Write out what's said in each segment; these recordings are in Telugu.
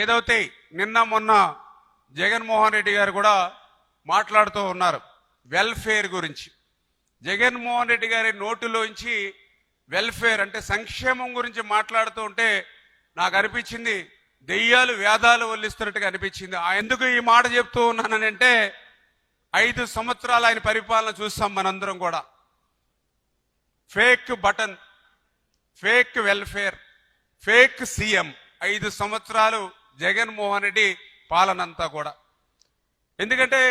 ఏదైతే నిన్న మొన్న జగన్మోహన్ రెడ్డి గారు కూడా మాట్లాడుతూ ఉన్నారు వెల్ఫేర్ గురించి. జగన్మోహన్ రెడ్డి గారి నోటులోంచి వెల్ఫేర్ అంటే సంక్షేమం గురించి మాట్లాడుతూ ఉంటే నాకు అనిపించింది దెయ్యాలు వేదాలు వల్లిస్తున్నట్టుగా అనిపించింది. ఎందుకు ఈ మాట చెప్తూ ఉన్నానంటే 5 సంవత్సరాలు ఆయన పరిపాలన చూస్తాం మనందరం కూడా. Fake button, fake welfare, fake CM. 5 సంవత్సరాలు జగన్మోహన్ రెడ్డి పాలనంతా కూడా. ఎందుకంటే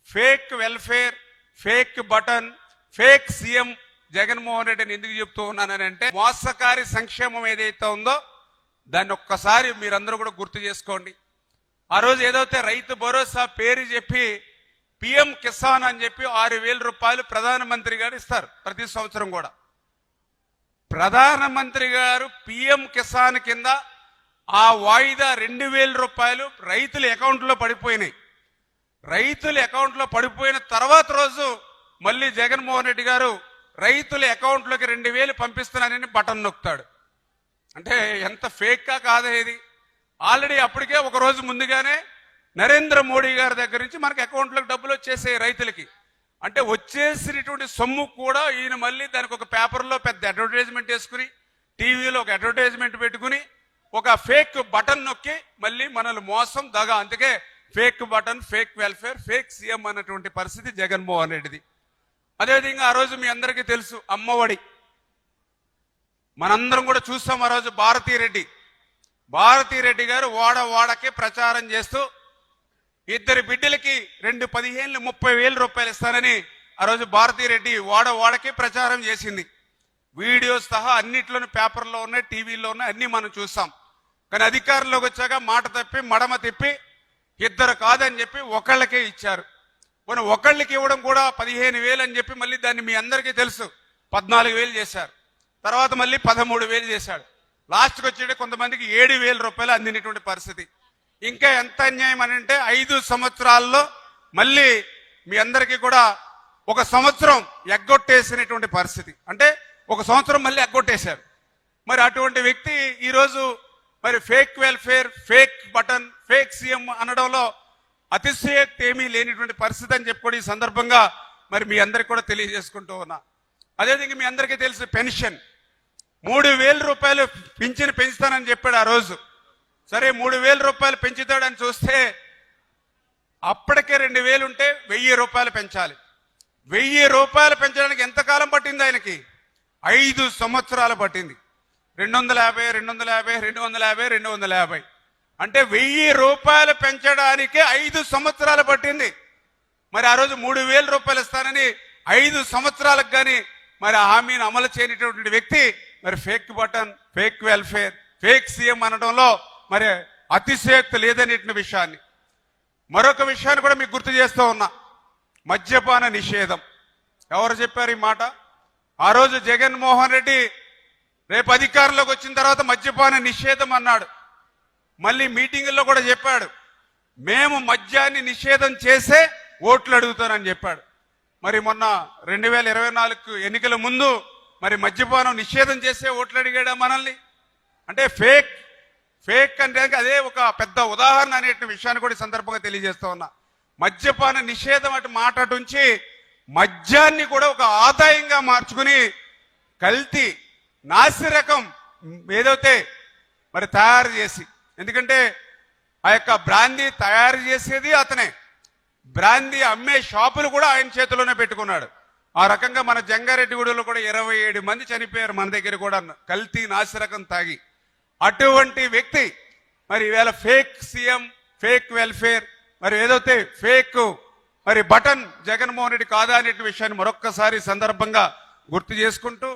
fake welfare, fake button, fake CM Jaganmohan రెడ్డిని ఎందుకు చెప్తూ ఉన్నానంటే మోసకారి సంక్షేమం ఏదైతే ఉందో దాన్ని ఒక్కసారి మీరందరూ కూడా గుర్తు చేసుకోండి. ఆ రోజు ఏదైతే రైతు భరోసా పేరు చెప్పి పిఎం కిసాన్ అని చెప్పి 6,000 రూపాయలు ప్రధానమంత్రి గారు ఇస్తారు ప్రతి సంవత్సరం కూడా. ప్రధానమంత్రి గారు పిఎం కిసాన్ కింద ఆ వాయిదా 2,000 రూపాయలు రైతుల అకౌంట్లో పడిపోయినాయి. రైతుల అకౌంట్లో పడిపోయిన తర్వాత రోజు మళ్ళీ జగన్మోహన్ రెడ్డి గారు రైతుల అకౌంట్లోకి 2,000 పంపిస్తున్నానని బటన్ నొక్కుతాడు. అంటే ఎంత ఫేక్గా కాదా ఇది? ఆల్రెడీ అప్పటికే ఒక రోజు ముందుగానే నరేంద్ర మోడీ గారి దగ్గర నుంచి మనకి అకౌంట్లోకి డబ్బులు వచ్చేసాయి రైతులకి. అంటే వచ్చేసినటువంటి సొమ్ము కూడా ఈయన మళ్ళీ దానికి ఒక పేపర్లో పెద్ద అడ్వర్టైజ్మెంట్ వేసుకుని టీవీలో ఒక అడ్వర్టైజ్మెంట్ పెట్టుకుని ఒక ఫేక్ బటన్ నొక్కి మళ్ళీ మనల్ని మోసం దగా. అందుకే fake button, fake welfare, fake CM అన్నటువంటి పరిస్థితి జగన్మోహన్ రెడ్డిది. అదేవిధంగా ఆ రోజు మీ అందరికీ తెలుసు అమ్మఒడి మనందరం కూడా చూస్తాం. ఆ రోజు భారతీరెడ్డి గారు వాడకే ప్రచారం చేస్తూ 2 బిడ్డలకి 15,30,000 రూపాయలు ఇస్తానని ఆ రోజు భారతీరెడ్డి వాడకే ప్రచారం చేసింది. వీడియోస్ సహా అన్నిట్లోనూ పేపర్లో ఉన్నాయి, టీవీలో ఉన్నాయి, అన్ని మనం చూస్తాం. కానీ అధికారంలోకి వచ్చాక మాట తప్పి మడమ తిప్పి 2 కాదని చెప్పి ఒకళ్ళకే ఇచ్చారు. మనం ఒకళ్ళకి ఇవ్వడం కూడా 15,000 అని చెప్పి మళ్ళీ దాన్ని మీ అందరికీ తెలుసు 14,000 చేశారు. తర్వాత మళ్ళీ 13,000 చేశాడు. లాస్ట్కి వచ్చేటి కొంతమందికి 7,000 రూపాయలు అందినటువంటి పరిస్థితి. ఇంకా ఎంత అన్యాయం అని అంటే 5 సంవత్సరాల్లో మళ్ళీ మీ అందరికీ కూడా 1 సంవత్సరం ఎగ్గొట్టేసినటువంటి పరిస్థితి. అంటే 1 సంవత్సరం మళ్ళీ ఎగ్గొట్టేశారు. మరి అటువంటి వ్యక్తి ఈరోజు మరి fake welfare, fake button, fake CM అనడంలో అతిశయోక్తి ఏమీ లేనిటువంటి పరిస్థితి అని చెప్పి ఈ సందర్భంగా మరి మీ అందరికి కూడా తెలియజేసుకుంటూ ఉన్నా. అదేవిధంగా మీ అందరికీ తెలుసు పెన్షన్ 3,000 రూపాయలు పింఛను పెంచుతానని చెప్పాడు ఆ రోజు. సరే 3,000 రూపాయలు పెంచుతాడని చూస్తే అప్పటికే 2,000 ఉంటే 1,000 రూపాయలు పెంచాలి. 1,000 రూపాయలు పెంచడానికి ఎంతకాలం పట్టింది ఆయనకి? 5 సంవత్సరాలు పట్టింది. 250, 250, 250, 250 అంటే 1,000 రూపాయలు పెంచడానికి 5 సంవత్సరాలు పట్టింది. మరి ఆ రోజు 3,000 రూపాయలు ఇస్తానని 5 సంవత్సరాలకు కానీ మరి హామీని అమలు చేయనటువంటి వ్యక్తి మరి fake button, fake welfare, fake CM అనడంలో మరి అతిశయోక్తి లేదనేటువంటి విషయాన్ని, మరొక విషయాన్ని కూడా మీకు గుర్తు చేస్తూ ఉన్నా. మద్యపాన నిషేధం. ఎవరు చెప్పారు ఈ మాట? ఆ రోజు జగన్మోహన్ రెడ్డి రేపు అధికారంలోకి వచ్చిన తర్వాత మద్యపాన నిషేధం అన్నాడు. మళ్ళీ మీటింగుల్లో కూడా చెప్పాడు మేము మద్యాన్ని నిషేధం చేసే ఓట్లు అడుగుతానని చెప్పాడు. మరి మొన్న 2024 ఎన్నికల ముందు మరి మద్యపానం నిషేధం చేసే ఓట్లు అడిగాడా మనల్ని? అంటే ఫేక్ అంటే అదే ఒక పెద్ద ఉదాహరణ అనే విషయాన్ని కూడా ఈ సందర్భంగా తెలియజేస్తా ఉన్నా. మద్యపాన నిషేధం అటు మాట ఉంచి మద్యాన్ని కూడా ఒక ఆదాయంగా మార్చుకుని కల్తీ నాసిరకం ఏదైతే మరి తయారు చేసి, ఎందుకంటే ఆ యొక్క బ్రాందీ తయారు చేసేది అతనే, బ్రాందీ అమ్మే షాపులు కూడా ఆయన చేతిలోనే పెట్టుకున్నాడు. ఆ రకంగా మన జంగారెడ్డిగూడలో కూడా 27 మంది చనిపోయారు మన దగ్గర కూడా కల్తీ నాసిరకం తాగి. అటువంటి వ్యక్తి మరి ఈవేళ ఫేక్ సీఎం, ఫేక్ వెల్ఫేర్, మరి ఏదైతే ఫేక్ మరి బటన్ జగన్మోహన్ రెడ్డి కాదా అనే విషయాన్ని మరొక్కసారి సందర్భంగా గుర్తు చేసుకుంటూ